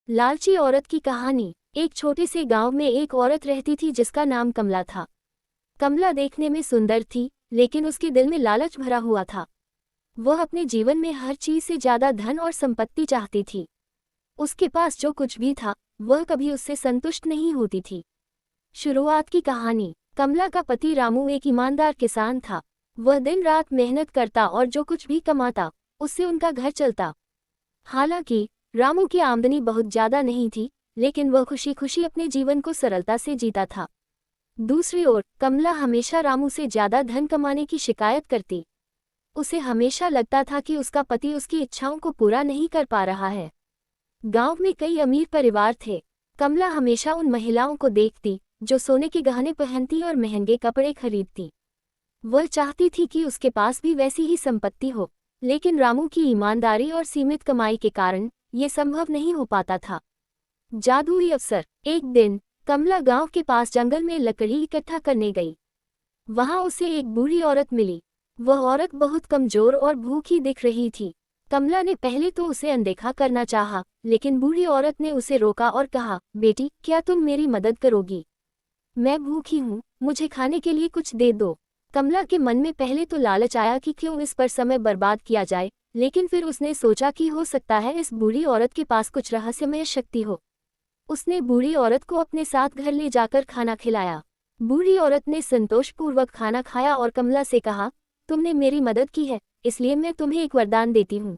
लालची औरत की कहानी। एक छोटे से गांव में एक औरत रहती थी जिसका नाम कमला था। कमला देखने में सुंदर थी, लेकिन उसके दिल में लालच भरा हुआ था। वह अपने जीवन में हर चीज से ज्यादा धन और संपत्ति चाहती थी। उसके पास जो कुछ भी था, वह कभी उससे संतुष्ट नहीं होती थी। शुरुआत की कहानी। कमला का पति रामू एक ईमानदार किसान था। वह दिन रात मेहनत करता और जो कुछ भी कमाता, उससे उनका घर चलता। हालांकि रामू की आमदनी बहुत ज्यादा नहीं थी, लेकिन वह खुशी खुशी अपने जीवन को सरलता से जीता था। दूसरी ओर कमला हमेशा रामू से ज्यादा धन कमाने की शिकायत करती। उसे हमेशा लगता था कि उसका पति उसकी इच्छाओं को पूरा नहीं कर पा रहा है। गांव में कई अमीर परिवार थे। कमला हमेशा उन महिलाओं को देखती जो सोने के गहने पहनती और महंगे कपड़े खरीदती। वह चाहती थी कि उसके पास भी वैसी ही संपत्ति हो, लेकिन रामू की ईमानदारी और सीमित कमाई के कारण ये संभव नहीं हो पाता था। जादुई अवसर। एक दिन कमला गांव के पास जंगल में लकड़ी इकट्ठा करने गई। वहां उसे एक बूढ़ी औरत मिली। वह औरत बहुत कमजोर और भूखी दिख रही थी। कमला ने पहले तो उसे अनदेखा करना चाहा, लेकिन बूढ़ी औरत ने उसे रोका और कहा, बेटी, क्या तुम मेरी मदद करोगी? मैं भूखी हूँ, मुझे खाने के लिए कुछ दे दो। कमला के मन में पहले तो लालच आया कि क्यों इस पर समय बर्बाद किया जाए, लेकिन फिर उसने सोचा कि हो सकता है इस बूढ़ी औरत के पास कुछ रहस्यमय शक्ति हो। उसने बूढ़ी औरत को अपने साथ घर ले जाकर खाना खिलाया। बूढ़ी औरत ने संतोषपूर्वक खाना खाया और कमला से कहा, तुमने मेरी मदद की है, इसलिए मैं तुम्हें एक वरदान देती हूँ।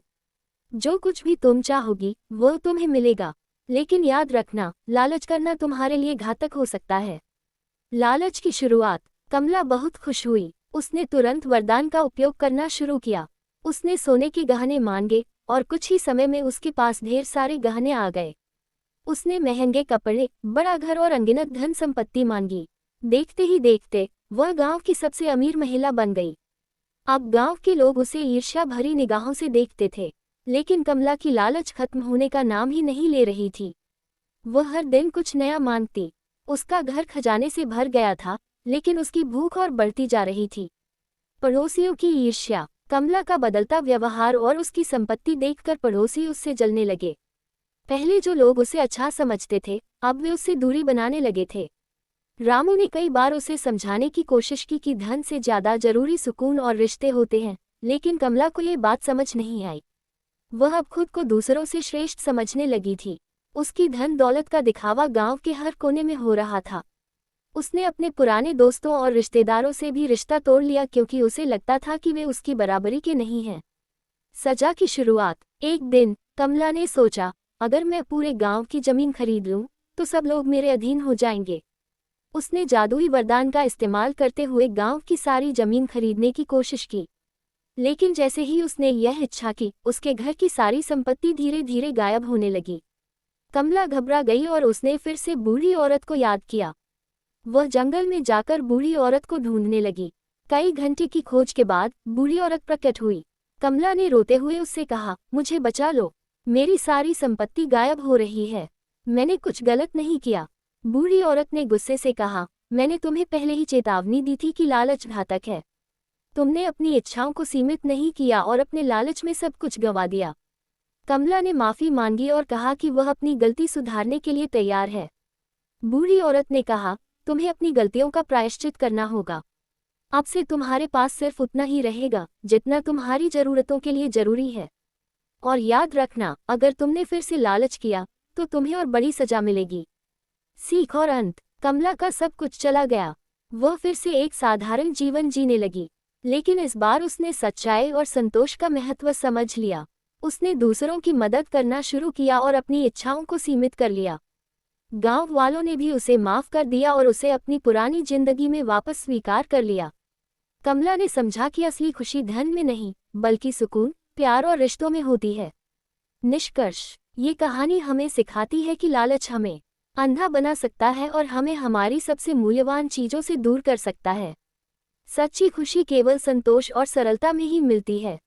जो कुछ भी तुम चाहोगी वह तुम्हें मिलेगा, लेकिन याद रखना, लालच करना तुम्हारे लिए घातक हो सकता है। लालच की शुरुआत। कमला बहुत खुश हुई। उसने तुरंत वरदान का उपयोग करना शुरू किया। उसने सोने के गहने मांगे और कुछ ही समय में उसके पास ढेर सारे गहने आ गए। उसने महंगे कपड़े, बड़ा घर और अनगिनत धन संपत्ति मांगी। देखते ही देखते वह गांव की सबसे अमीर महिला बन गई। अब गांव के लोग उसे ईर्ष्या भरी निगाहों से देखते थे, लेकिन कमला की लालच खत्म होने का नाम ही नहीं ले रही थी। वह हर दिन कुछ नया मांगती। उसका घर खजाने से भर गया था, लेकिन उसकी भूख और बढ़ती जा रही थी। पड़ोसियों की ईर्ष्या। कमला का बदलता व्यवहार और उसकी संपत्ति देखकर पड़ोसी उससे जलने लगे। पहले जो लोग उसे अच्छा समझते थे, अब वे उससे दूरी बनाने लगे थे। रामू ने कई बार उसे समझाने की कोशिश की कि धन से ज्यादा जरूरी सुकून और रिश्ते होते हैं, लेकिन कमला को ये बात समझ नहीं आई। वह अब खुद को दूसरों से श्रेष्ठ समझने लगी थी। उसकी धन दौलत का दिखावा गांव के हर कोने में हो रहा था। उसने अपने पुराने दोस्तों और रिश्तेदारों से भी रिश्ता तोड़ लिया, क्योंकि उसे लगता था कि वे उसकी बराबरी के नहीं हैं। सजा की शुरुआत। एक दिन कमला ने सोचा, अगर मैं पूरे गांव की जमीन खरीद लूं, तो सब लोग मेरे अधीन हो जाएंगे। उसने जादुई वरदान का इस्तेमाल करते हुए गांव की सारी जमीन खरीदने की कोशिश की। लेकिन जैसे ही उसने यह इच्छा की, उसके घर की सारी संपत्ति धीरे धीरे गायब होने लगी। कमला घबरा गई और उसने फिर से बूढ़ी औरत को याद किया। वह जंगल में जाकर बूढ़ी औरत को ढूंढने लगी। कई घंटे की खोज के बाद बूढ़ी औरत प्रकट हुई। कमला ने रोते हुए उससे कहा, मुझे बचा लो, मेरी सारी संपत्ति गायब हो रही है। मैंने कुछ गलत नहीं किया। बूढ़ी औरत ने गुस्से से कहा, मैंने तुम्हें पहले ही चेतावनी दी थी कि लालच घातक है। तुमने अपनी इच्छाओं को सीमित नहीं किया और अपने लालच में सब कुछ गंवा दिया। कमला ने माफी मांगी और कहा कि वह अपनी गलती सुधारने के लिए तैयार है। बूढ़ी औरत ने कहा, तुम्हें अपनी गलतियों का प्रायश्चित करना होगा। अब से तुम्हारे पास सिर्फ उतना ही रहेगा जितना तुम्हारी जरूरतों के लिए जरूरी है। और याद रखना, अगर तुमने फिर से लालच किया तो तुम्हें और बड़ी सजा मिलेगी। सीख और अंत। कमला का सब कुछ चला गया। वह फिर से एक साधारण जीवन जीने लगी, लेकिन इस बार उसने सच्चाई और संतोष का महत्व समझ लिया। उसने दूसरों की मदद करना शुरू किया और अपनी इच्छाओं को सीमित कर लिया। गांव वालों ने भी उसे माफ कर दिया और उसे अपनी पुरानी जिंदगी में वापस स्वीकार कर लिया। कमला ने समझा कि असली खुशी धन में नहीं, बल्कि सुकून, प्यार और रिश्तों में होती है। निष्कर्ष। ये कहानी हमें सिखाती है कि लालच हमें अंधा बना सकता है और हमें हमारी सबसे मूल्यवान चीजों से दूर कर सकता है। सच्ची खुशी केवल संतोष और सरलता में ही मिलती है।